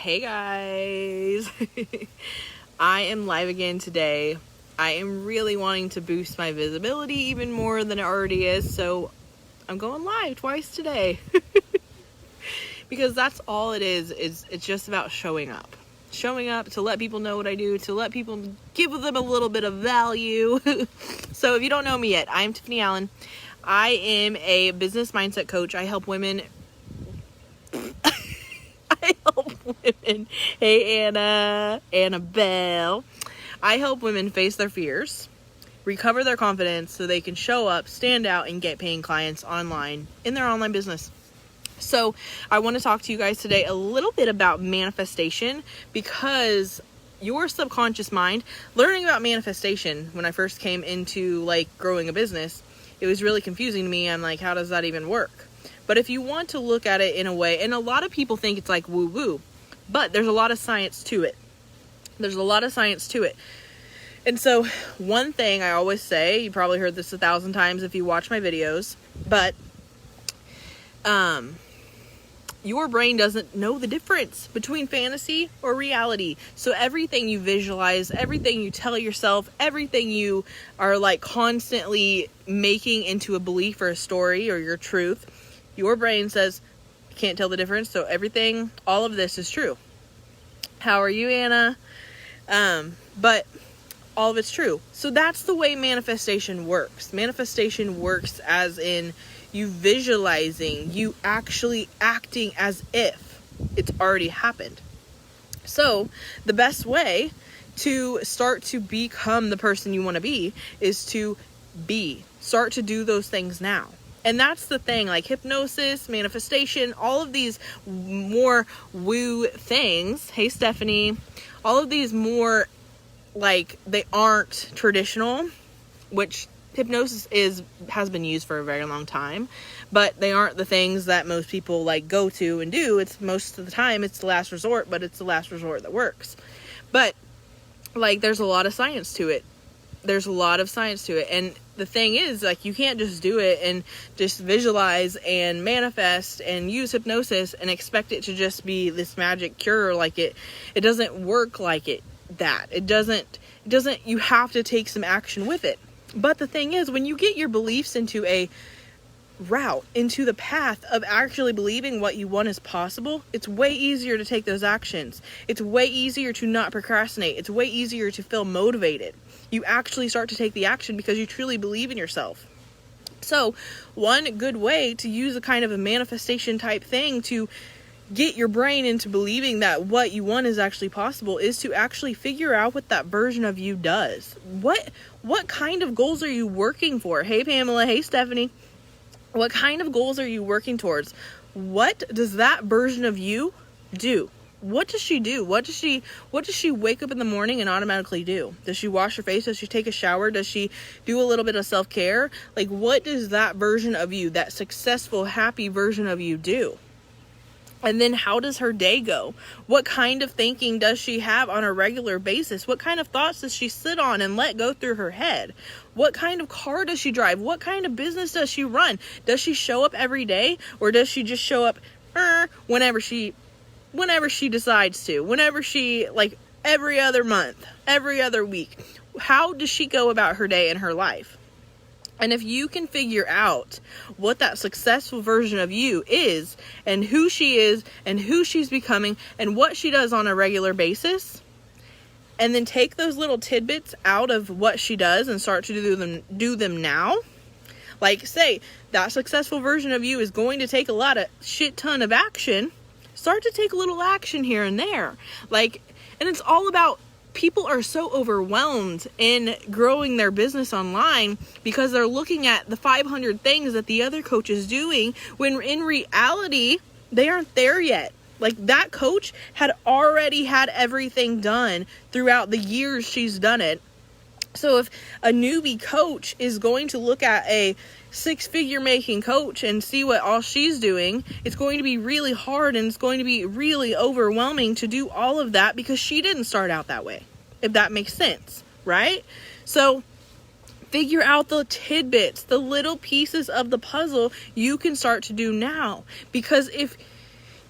Hey guys, I am live again today. I am really wanting to boost my visibility even more than it already is, so I'm going live twice today. Because that's all it is it's just about showing up. Showing up to let people know what I do, to let people give them a little bit of value. So if you don't know me yet, I'm Tiffany Allen. I am a business mindset coach. I help women. Hey Annabelle. I help women face their fears, recover their confidence so they can show up, stand out, and get paying clients online in their online business. So I want to talk to you guys today a little bit about manifestation, because your subconscious mind, learning about manifestation when I first came into growing a business, it was really confusing to me. I'm like, how does that even work? But if you want to look at it in a way, and a lot of people think it's like woo-woo, but there's a lot of science to it. And so one thing I always say, you probably heard this 1,000 times if you watch my videos, but your brain doesn't know the difference between fantasy or reality. So everything you visualize, everything you tell yourself, everything you are constantly making into a belief or a story or your truth, your brain says, you can't tell the difference. So everything, all of this is true. How are you, Anna? But all of it's true. So that's the way manifestation works. Manifestation works as in you visualizing, you actually acting as if it's already happened. So the best way to start to become the person you want to be is to start to do those things now. And that's the thing, hypnosis, manifestation, all of these more woo things. Hey, Stephanie. All of these more, they aren't traditional, which hypnosis has been used for a very long time, but they aren't the things that most people go to and do. It's most of the time, it's the last resort, but it's the last resort that works. But there's a lot of science to it. And the thing is, you can't just do it and just visualize and manifest and use hypnosis and expect it to just be this magic cure. It doesn't work like that. It doesn't, you have to take some action with it. But the thing is, when you get your beliefs into a route, into the path of actually believing what you want is possible, it's way easier to take those actions. It's way easier to not procrastinate. It's way easier to feel motivated. You actually start to take the action because you truly believe in yourself. So one good way to use a kind of a manifestation type thing to get your brain into believing that what you want is actually possible is to actually figure out what that version of you does. What kind of goals are you working for? Hey, Pamela. Hey, Stephanie. What kind of goals are you working towards? What does that version of you do? What does she do? What does she wake up in the morning and automatically do? Does she wash her face? Does she take a shower? Does she do a little bit of self-care? What does that version of you, that successful, happy version of you do? And then how does her day go? What kind of thinking does she have on a regular basis? What kind of thoughts does she sit on and let go through her head? What kind of car does she drive? What kind of business does she run? Does she show up every day, or does she just show up whenever she decides to? Whenever she, every other month, every other week? How does she go about her day and her life? And if you can figure out what that successful version of you is, and who she is, and who she's becoming, and what she does on a regular basis, and then take those little tidbits out of what she does and start to do them now. Say that successful version of you is going to take a shit ton of action. Start to take a little action here and there. And it's all about, people are so overwhelmed in growing their business online because they're looking at the 500 things that the other coach is doing, when in reality, they aren't there yet. That coach had already had everything done throughout the years she's done it. So if a newbie coach is going to look at a 6-figure making coach and see what all she's doing, it's going to be really hard, and it's going to be really overwhelming to do all of that because she didn't start out that way, if that makes sense, right? So figure out the tidbits, the little pieces of the puzzle you can start to do now. Because if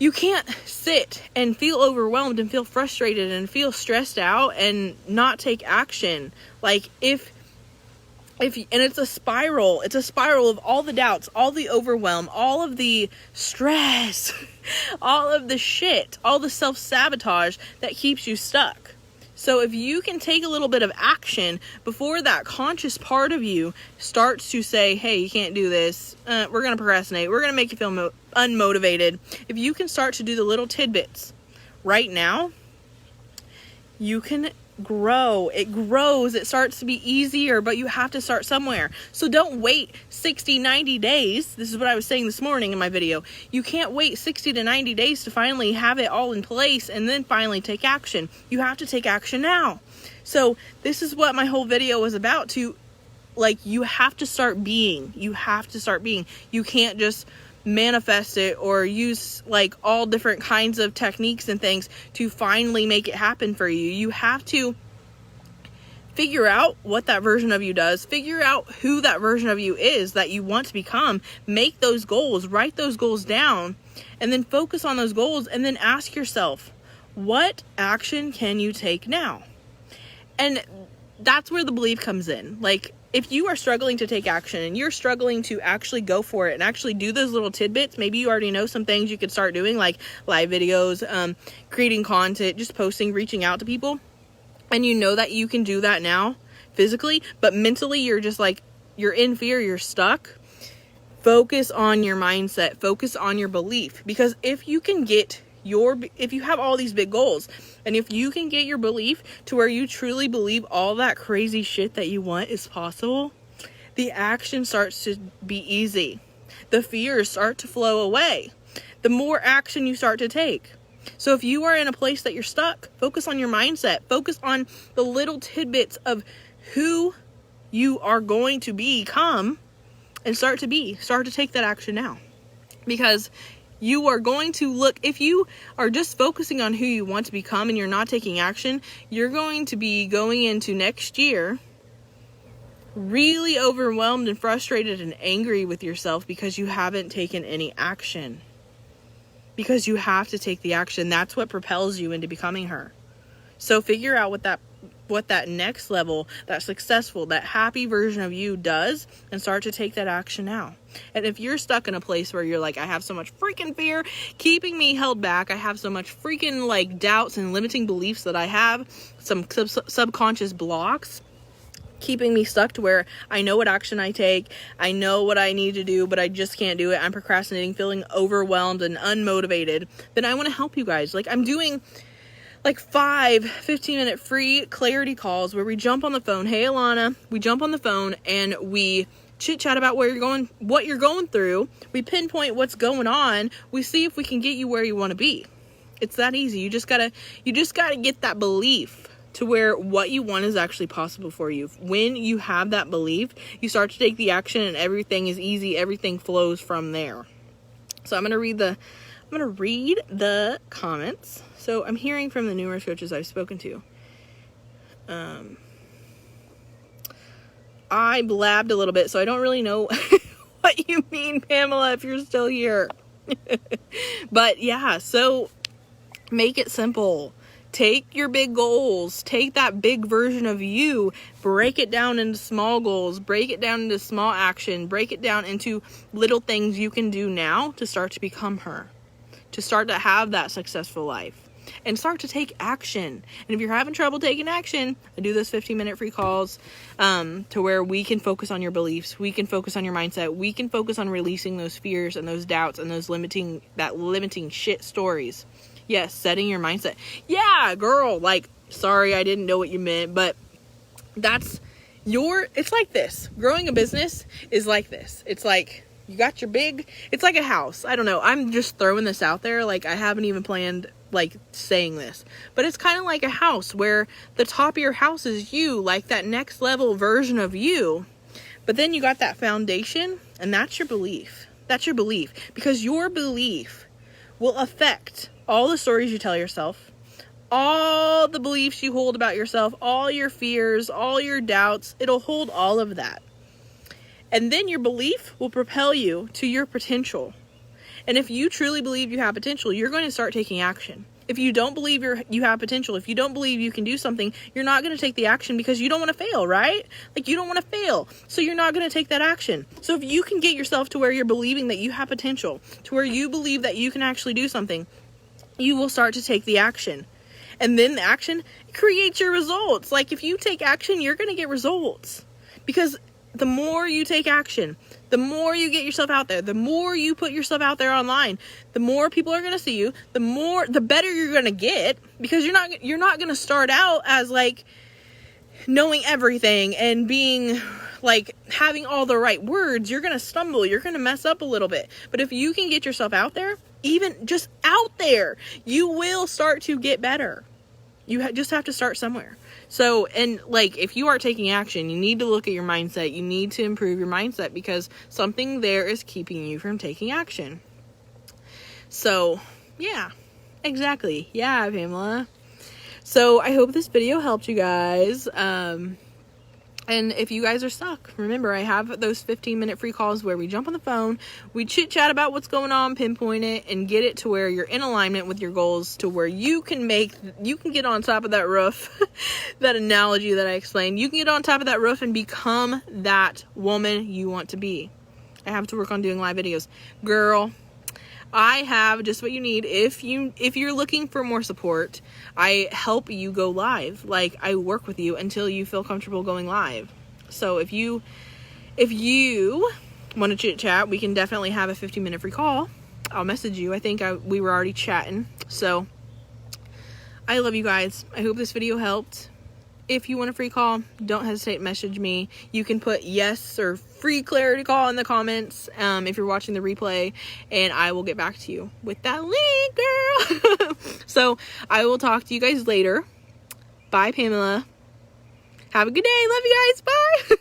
you can't sit and feel overwhelmed and feel frustrated and feel stressed out and not take action. Like and it's a spiral of all the doubts, all the overwhelm, all of the stress, all of the shit, all the self-sabotage that keeps you stuck. So if you can take a little bit of action before that conscious part of you starts to say, hey, you can't do this, we're going to procrastinate, we're going to make you feel unmotivated. If you can start to do the little tidbits right now, you can grow. It grows. It starts to be easier, but you have to start somewhere. So don't wait 60, 90 days. This is what I was saying this morning in my video. You can't wait 60 to 90 days to finally have it all in place and then finally take action. You have to take action now. So this is what my whole video was about. You have to start being. You have to start being. You can't just manifest it or use like all different kinds of techniques and things to finally make it happen for you. You have to figure out what that version of you does, figure out who that version of you is that you want to become, make those goals, write those goals down, and then focus on those goals, and then ask yourself, what action can you take now? And that's where the belief comes in. Like, if you are struggling to take action and you're struggling to actually go for it and actually do those little tidbits, maybe you already know some things you could start doing, like live videos, creating content, just posting, reaching out to people, and you know that you can do that now physically, but mentally you're just like, you're in fear, you're stuck. Focus on your mindset, focus on your belief, because if you can get if you have all these big goals, and if you can get your belief to where you truly believe all that crazy shit that you want is possible, the action starts to be easy. The fears start to flow away. The more action you start to take. So if you are in a place that you're stuck, focus on your mindset. Focus on the little tidbits of who you are going to become and start to take that action now. Because you are going to look, if you are just focusing on who you want to become and you're not taking action, you're going to be going into next year really overwhelmed and frustrated and angry with yourself because you haven't taken any action. Because you have to take the action. That's what propels you into becoming her. So figure out what that next level, that successful, that happy version of you does, and start to take that action now. And if you're stuck in a place where you're like, I have so much freaking fear keeping me held back, I have so much freaking like doubts and limiting beliefs that I have, some subconscious blocks keeping me stuck to where I know what action I take, I know what I need to do, but I just can't do it, I'm procrastinating, feeling overwhelmed and unmotivated, then I want to help you guys. Like, I'm doing like 5 15-minute free clarity calls where we jump on the phone. Hey, Alana, we jump on the phone and we chit chat about where you're going, what you're going through. We pinpoint what's going on. We see if we can get you where you want to be. It's that easy. You just gotta get that belief to where what you want is actually possible for you. When you have that belief, you start to take the action and everything is easy. Everything flows from there. So I'm going to read the comments. So I'm hearing from the numerous coaches I've spoken to. I blabbed a little bit, so I don't really know what you mean, Pamela, if you're still here. But yeah, so make it simple. Take your big goals, take that big version of you, break it down into small goals, break it down into small action, break it down into little things you can do now to start to become her, to start to have that successful life, and start to take action. And if you're having trouble taking action, I do those 15-minute free calls to where we can focus on your beliefs, we can focus on your mindset, we can focus on releasing those fears and those doubts and those limiting shit stories. Yes, setting your mindset. Yeah, girl, like, sorry, I didn't know what you meant, but it's like this. Growing a business is like this. It's like, you got it's like a house. I don't know. I'm just throwing this out there. Like, I haven't even planned, like, saying this. But it's kind of like a house where the top of your house is you, like that next level version of you. But then you got that foundation, and that's your belief. That's your belief. Because your belief will affect all the stories you tell yourself, all the beliefs you hold about yourself, all your fears, all your doubts. It'll hold all of that. And then your belief will propel you to your potential. And if you truly believe you have potential, you're going to start taking action. If you don't believe you have potential, if you don't believe you can do something, you're not going to take the action because you don't want to fail, right? Like, you don't want to fail. So you're not going to take that action. So if you can get yourself to where you're believing that you have potential, to where you believe that you can actually do something, you will start to take the action. And then the action creates your results. Like, if you take action, you're going to get results. Because the more you take action, the more you get yourself out there, the more you put yourself out there online, the more people are going to see you, the better you're going to get, because you're not going to start out as like knowing everything and being like having all the right words. You're going to stumble, you're going to mess up a little bit. But if you can get yourself out there, even just out there, you will start to get better. You just have to start somewhere. So, and like, if you are taking action, you need to look at your mindset. You need to improve your mindset, because something there is keeping you from taking action. So, yeah, exactly. Yeah, Pamela. So, I hope this video helped you guys. And if you guys are stuck, remember, I have those 15-minute free calls where we jump on the phone, we chit-chat about what's going on, pinpoint it, and get it to where you're in alignment with your goals, to where you can get on top of that roof, that analogy that I explained. You can get on top of that roof and become that woman you want to be. I have to work on doing live videos. Girl, I have just what you need. If you're looking for more support, I help you go live. Like, I work with you until you feel comfortable going live. So if you want to chit chat, we can definitely have a 15-minute free call. I'll message you. I think we were already chatting. So I love you guys. I hope this video helped. If you want a free call, don't hesitate to message me. You can put yes or free clarity call in the comments if you're watching the replay, and I will get back to you with that link, girl. So I will talk to you guys later. Bye, Pamela. Have a good day. Love you guys. Bye.